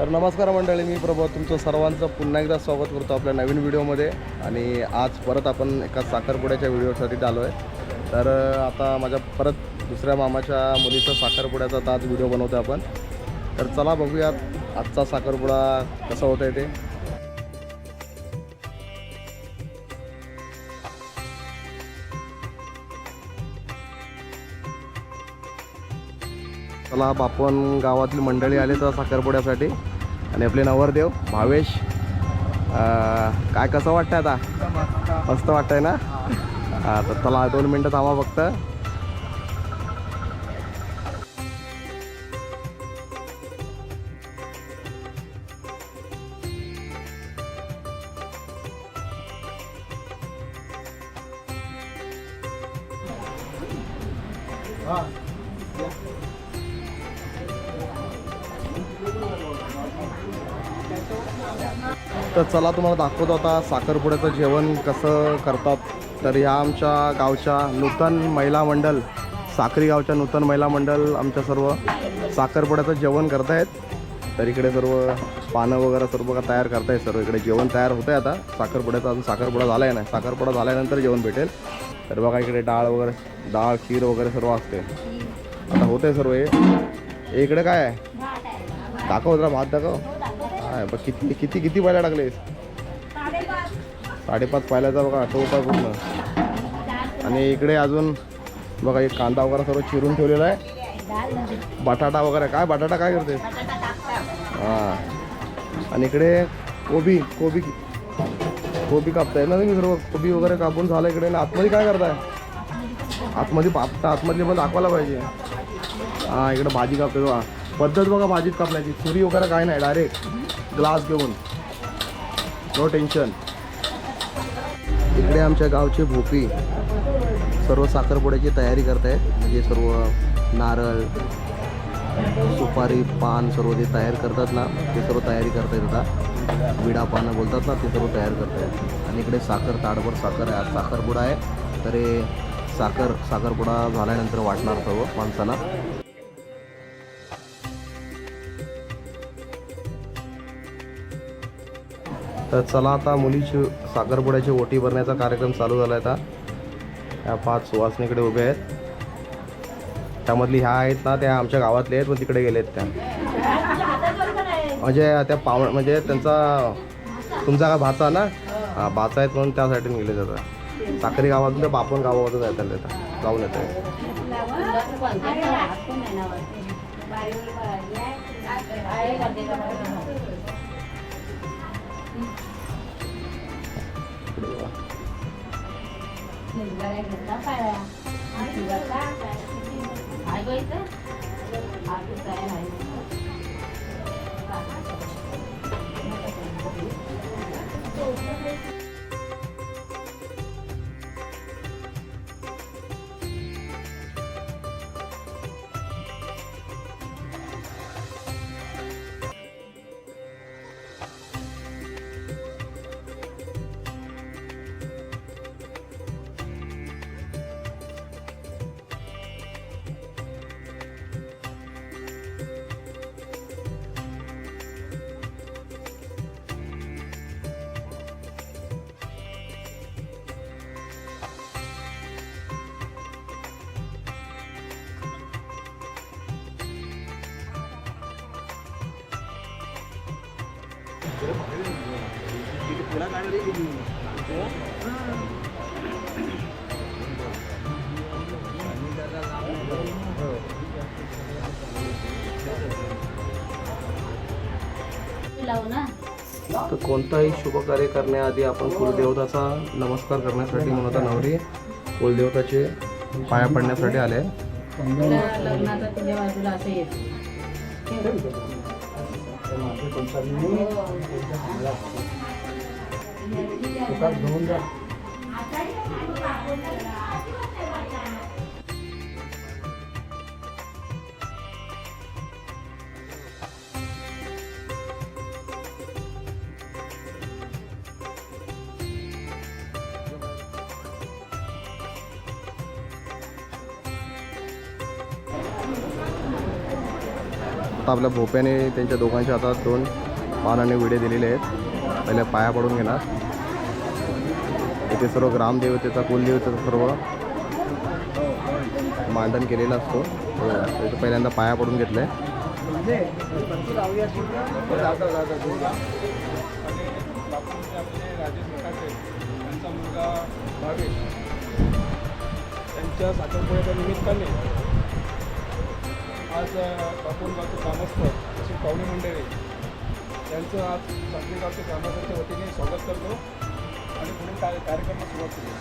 तर नमस्कार मंडळी, मी प्रबोध तुमचं सर्वांचं पुन्हा एकदा स्वागत करतो आपल्या नवीन व्हिडिओमध्ये. आणि आज परत आपण एका साखरपुड्याच्या व्हिडिओसाठी आलो आहे. तर आता माझ्या परत दुसऱ्या मामाच्या मुलीचा साखरपुड्याचा आता आज व्हिडिओ बनवतो आपण. तर चला बघूयात आजचा साखरपुडा कसा होत आहे ते. चला आपण गावातली मंडळी आले तर साखरपुड्यासाठी. आणि आपले नवरदेव भावेश, काय कसं वाटतं आता? मस्त वाटतंय ना? हां, तर चला 2 मिनटं थांबा फक्त. तर चला तुम्हाला दाखवतो आता साखरपुड्याचं जेवण कसं करतात. तर ह्या आमच्या गावच्या नूतन महिला मंडळ, साखरी गावच्या नूतन महिला मंडळ आमच्या सर्व साखरपुड्याचं जेवण करत आहेत. तर इकडे सर्व पानं वगैरे सर्व का तयार करतायत. सर्व इकडे जेवण तयार होतं आहे आता साखरपुड्याचं. अजून साखरपुडा झाला आहे नाही, साखरपुडा झाल्यानंतर जेवण भेटेल. तर बघा इकडे डाळ खीर वगैरे सर्व असते. आता होतं आहे सर्व. हे इकडे काय आहे? दाखव जरा, भात दाखव. हां बघ, किती किती किती पायल्या टाकलेस? 5.5 पायल्याचा बघा, टोपा पूर्ण. आणि इकडे अजून बघा एक कांदा वगैरे सर्व चिरून ठेवलेला आहे. बटाटा वगैरे काय, बटाटा काय करते? हां. आणि इकडे कोबी कापताय ना तुम्ही सर्व. कोबी वगैरे कापून झालं इकडे. आतमध्ये काय करताय? आतमध्ये आतमधली पण दाखवायला पाहिजे. हां, इकडे भाजी कापते बघा. पद्धत बघा भाजीत कापण्याची. छुरी वगैरे काय नाही, डायरेक्ट ग्लास घेऊन, नो टेन्शन. इकडे आमच्या गावचे भोपी सर्व साखरपुड्याची तयारी करत आहेत. म्हणजे सर्व नारळ, सुपारी, पान सर्व जे तयार करतात ना, ते सर्व तयारी करत आहेत. आता विडा पानं बोलतात ना, ते सर्व तयार करत आहेत. आणि इकडे साखर, ताडभर साखर आहे. आज साखरपुडा आहे. तर हे साखरपुडा झाल्यानंतर वाटणार सर्व माणसांना. तर चला आता मुलीची साखरपुड्याची ओटी भरण्याचा कार्यक्रम चालू झाला आहे. आता ह्या 5 सुवासनीकडे उभे आहेत. त्यामधली ह्या आहेत ना, त्या आमच्या गावातले आहेत, पण तिकडे गेलेत त्या. म्हणजे त्या म्हणजे त्यांचा, तुमचा काय भाचा ना? हां, भाचा आहेत म्हणून त्यासाठी गेले जातात. साखरी गावातून त्या बापण गावामधून येतात, जाऊन येत आहे. तर कोणताही शुभ कार्य करण्याआधी आपण कुलदेवताचा नमस्कार करण्यासाठी म्हणून आता नवरी कुलदेवताचे पाया पडण्यासाठी आले. आता आपल्या भोप्याने त्यांच्या दोघांच्या हातात 2 पानांनी विडे दिलेले आहेत. पहिले पाया पडून घेणार. इथे सर्व ग्रामदेवतेचा कुलदेवतेचा सर्व मांडन केलेला असतो. इथे पहिल्यांदा पाया पडून घेतलं आहे. त्यांचा मुलगा भावेश त्यांच्या साखरपुड्याच्या निमित्ताने आज बापून गावचे ग्रामस्थ अशी पाहुणे मंडळी यांचं आज साखरी गावच्या ग्रामस्थांच्या वतीने स्वागत करतो आणि पुढील कार्यक्रमास सुरुवात केली.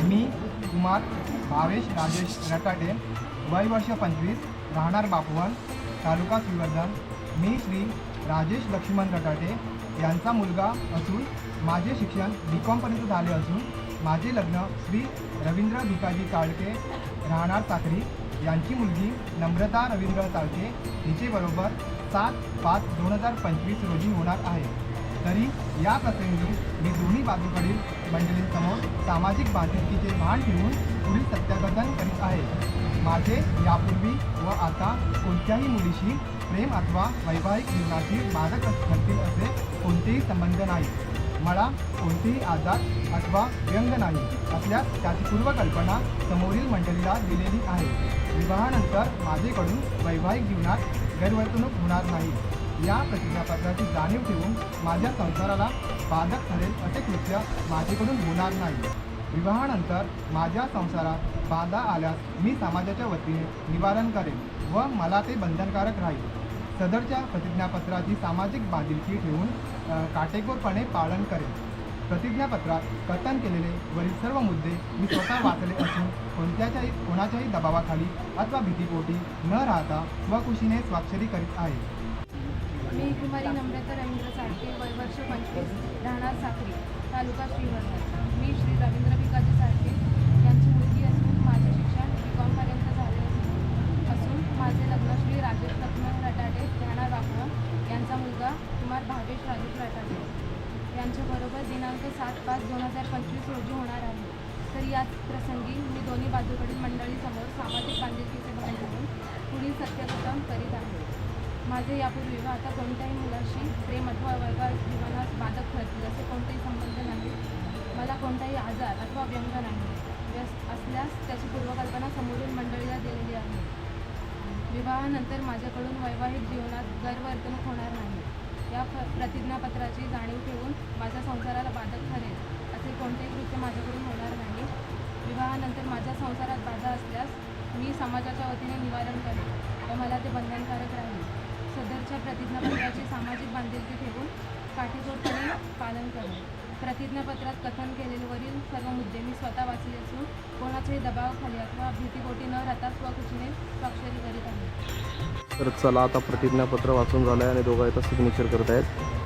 मी कुमार भावेश राजेश रटाटे, वय वर्ष 25, राहणार बापवन, तालुका श्रीवर्धन. मी श्री राजेश लक्ष्मण रटाटे यांचा मुलगा असून माझे शिक्षण BCOMपर्यंत झाले असून माझे लग्न श्री रवींद्र भिकाजी चाळके राहणार साखरी यांची मुलगी नम्रता रवींद्र चाळके हिचेबरोबर 7/5/2025 रोजी होणार आहे. तरी या प्रसंगी मी दोन्ही बाजूकडील मंडळींसमोर सामाजिक बांधिलकीचे भान ठेवून पुढील सत्याग्रहण करीत आहे. माझे यापूर्वी व आता कोणत्याही मुलीशी प्रेम अथवा वैवाहिक जीवनाची बाधक ठरतील असे कोणतेही संबंध नाही. मला कोणतेही आजार अथवा व्यंग नाही असल्यास त्याची पूर्वकल्पना समोरील मंडळीला दिलेली आहे. विवाहानंतर माझेकडून वैवाहिक जीवनात गैरवर्तणूक होणार नाही. या प्रतिज्ञापत्राची जाणीव ठेवून माझ्या संसाराला बाधक ठरेल असे कृत्य माझेकडून होणार नाही. विवाहानंतर माझ्या संसारात बाधा आल्यास मी समाजाच्या वतीने निवारण करेन व मला ते बंधनकारक राहील. सदरच्या प्रतिज्ञापत्राची सामाजिक बांधिलकी ठेवून काटेकोरपणे पालन करेन. प्रतिज्ञापत्रात कथन केलेले वरील सर्व मुद्दे मी स्वतः वाचले असून कोणाच्याही दबावाखाली अथवा भीतीपोटी न राहता स्वखुशीने स्वाक्षरी करीत आहे. मी कुमारी नम्रता रवींद्र चाळके, वय वर्ष 25, राहणार साखरी, तालुका श्रीवर्धन. मी श्री रवींद्र भिकाजी चाळके यांची मुलगी असून माझे शिक्षण BCOMपर्यंत झाले असून माझे लग्न श्री राजेश लक्ष्मण रटाटे राहणार बापवन यांचा मुलगा कुमार भावेश राजेश रटाटे यांच्याबरोबर दिनांक 7/5/2025 रोजी होणार आहे. तर याच प्रसंगी मी दोन्ही बाजूकडील मंडळीसमोर सामाजिक बांधिलकीचे भान ठेवून पुढील सत्यकथन करीत आहे. माझे यापूर्वी व आता कोणत्याही मुलाशी प्रेम अथवा वैवाहिक जीवनास बाधक ठरतील असे कोणतेही संबंध नाही. मला कोणताही आजार अथवा व्यंग नाही असल्यास त्याची पूर्वकल्पना समोरील मंडळीला दिलेली आहे. विवाहानंतर माझ्याकडून वैवाहिक जीवनात गैरवर्तणूक होणार नाही. या प्रतिज्ञापत्राची जाणीव ठेवून माझ्या संसाराला बाधक ठरेल असे कोणतेही कृत्य माझ्याकडून होणार नाही. विवाहानंतर माझ्या संसारात बाधा असल्यास मी समाजाच्या वतीने निवारण करेन व मला ते बंधनकारक राहील. सदरच्या प्रतिज्ञापत्राची सामाजिक बांधिलकी ठेवून काटेकोरपणे पालन करेन. प्रतिज्ञापत्रात कथन केलेले वरील सर्व मुद्दे मी स्वतः वाचले असून कोणाच्याही दबावाखाली अथवा भीतीपोटी न राहता स्वखुशीने स्वाक्षरी करीत आहे. तर चला आता प्रतिज्ञापत्र वाचून झालं आहे आणि दोघं इथं सिग्नेचर करत आहेत.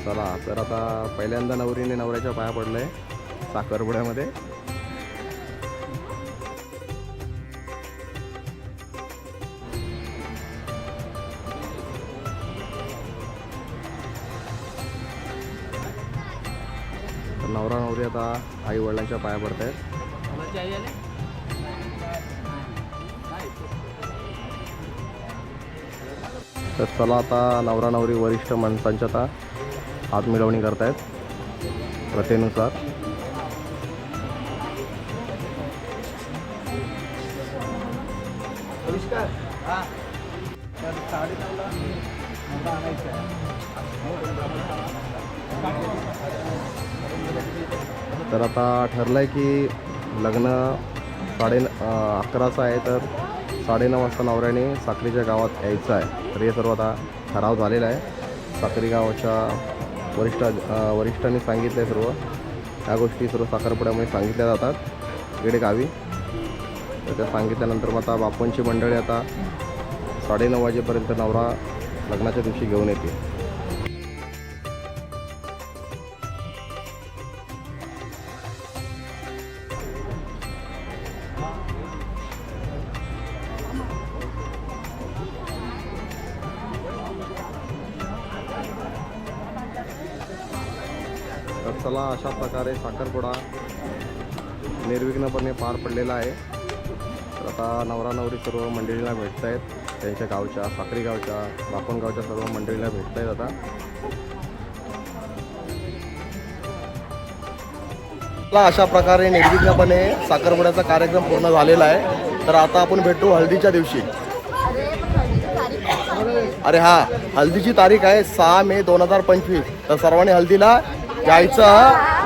चला तर आता पहिल्यांदा नवरीने नवऱ्याच्या पाया पडलंय साखरपुड्यामध्ये. नवरा नवरी आता आई वडिलांच्या पाया पडत आहेत. तर चला आता नवरा नवरी वरिष्ठ माणसांच्या आता हात मिळवणी करतायत प्रथेनुसार. तर आता ठरलंय की लग्न 11:30 आहे, तर 9:30 वाजता नवऱ्याने साखरीच्या गावात यायचं आहे. तर हे सर्व आता ठराव झालेला आहे. साखरी गावाच्या वरिष्ठांनी सांगितलं आहे सर्व ह्या गोष्टी सर्व साखरपुड्यामध्ये सांगितल्या जातात गावी. तर त्या सांगितल्यानंतर मग आता बापांची मंडळी आता 9:30 वाजेपर्यंत नवरा लग्नाच्या दिवशी घेऊन येते. तर चला अशा प्रकारे साखरपुडा निर्विघ्नपणे पार पडलेला आहे. तर आता नवरा नवरी सर्व मंडळीला भेटत आहेत, त्यांच्या गावच्या साखरी गावच्या बापण गावच्या सर्व मंडळीला भेटत आहेत. आता अशा प्रकारे निर्विघ्नपणे साखरपुड्याचा कार्यक्रम पूर्ण झालेला आहे. तर आता आपण भेटू हळदीच्या दिवशी. अरे हा, हल्दीची तारीख आहे 6 मे 2025. तर सर्वांनी हल्दीला यायचं.